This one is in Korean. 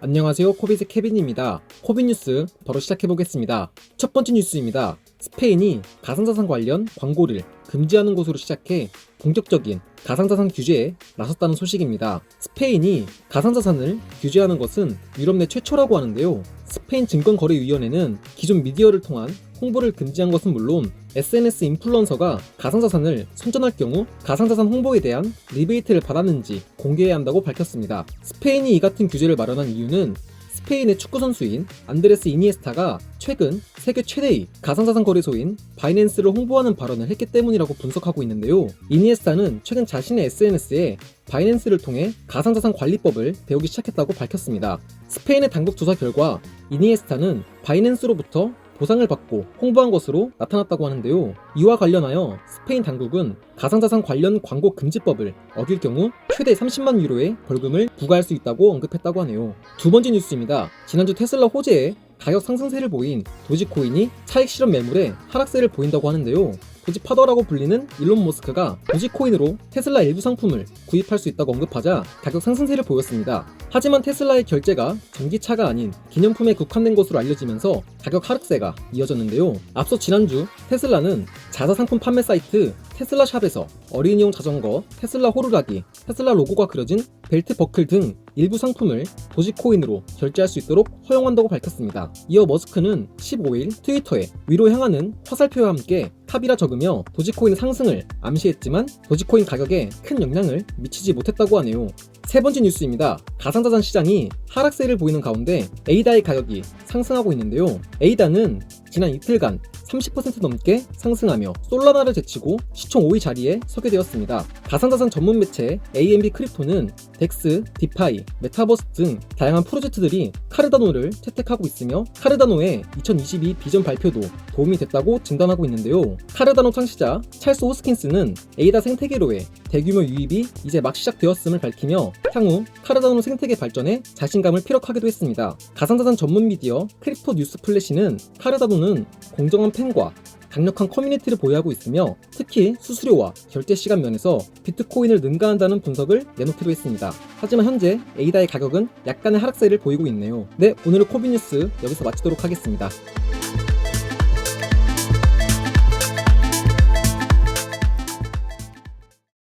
안녕하세요. 코빗의 케빈입니다. 코빗 뉴스 바로 시작해보겠습니다. 첫 번째 뉴스입니다. 스페인이 가상자산 관련 광고를 금지하는 것으로 시작해 본격적인 가상자산 규제에 나섰다는 소식입니다. 스페인이 가상자산을 규제하는 것은 유럽 내 최초라고 하는데요. 스페인 증권거래위원회는 기존 미디어를 통한 홍보를 금지한 것은 물론 SNS 인플루언서가 가상자산을 선전할 경우 가상자산 홍보에 대한 리베이트를 받았는지 공개해야 한다고 밝혔습니다. 스페인이 이 같은 규제를 마련한 이유는 스페인의 축구 선수인 안드레스 이니에스타가 최근 세계 최대의 가상자산 거래소인 바이낸스를 홍보하는 발언을 했기 때문이라고 분석하고 있는데요. 이니에스타는 최근 자신의 SNS에 바이낸스를 통해 가상자산 관리법을 배우기 시작했다고 밝혔습니다. 스페인의 당국 조사 결과 이니에스타는 바이낸스로부터 보상을 받고 홍보한 것으로 나타났다고 하는데요. 이와 관련하여 스페인 당국은 가상자산 관련 광고 금지법을 어길 경우 최대 30만 유로의 벌금을 부과할 수 있다고 언급했다고 하네요. 두 번째 뉴스입니다. 지난주 테슬라 호재에 가격 상승세를 보인 도지코인이 차익 실현 매물에 하락세를 보인다고 하는데요. 도지파더라고 불리는 일론 머스크가 도지코인으로 테슬라 일부 상품을 구입할 수 있다고 언급하자 가격 상승세를 보였습니다. 하지만 테슬라의 결제가 전기차가 아닌 기념품에 국한된 것으로 알려지면서 가격 하락세가 이어졌는데요. 앞서 지난주 테슬라는 자사상품 판매 사이트 테슬라샵에서 어린이용 자전거 테슬라 호루라기, 테슬라 로고가 그려진 벨트 버클 등 일부 상품을 도지코인으로 결제할 수 있도록 허용한다고 밝혔습니다. 이어 머스크는 15일 트위터에 위로 향하는 화살표와 함께 탑이라 적으며 도지코인 상승을 암시했지만 도지코인 가격에 큰 영향을 미치지 못했다고 하네요. 세 번째 뉴스입니다. 가상자산 시장이 하락세를 보이는 가운데 에이다의 가격이 상승하고 있는데요. 에이다는 지난 이틀간 30% 넘게 상승하며 솔라나를 제치고 시총 5위 자리에 서게 되었습니다. 가상자산 전문 매체 AMB 크립토는 덱스, 디파이, 메타버스 등 다양한 프로젝트들이 카르다노를 채택하고 있으며 카르다노의 2022 비전 발표도 도움이 됐다고 진단하고 있는데요. 카르다노 창시자 찰스 호스킨스는 에이다 생태계로의 대규모 유입이 이제 막 시작되었음을 밝히며 향후 카르다노 생태계 발전에 자신감을 피력하기도 했습니다. 가상자산 전문 미디어 크립토 뉴스 플래시는 카르다노는 공정한 팬과 강력한 커뮤니티를 보유하고 있으며 특히 수수료와 결제 시간 면에서 비트코인을 능가한다는 분석을 내놓기도 했습니다. 하지만 현재 에이다의 가격은 약간의 하락세를 보이고 있네요. 네, 오늘의 코빗 뉴스 여기서 마치도록 하겠습니다.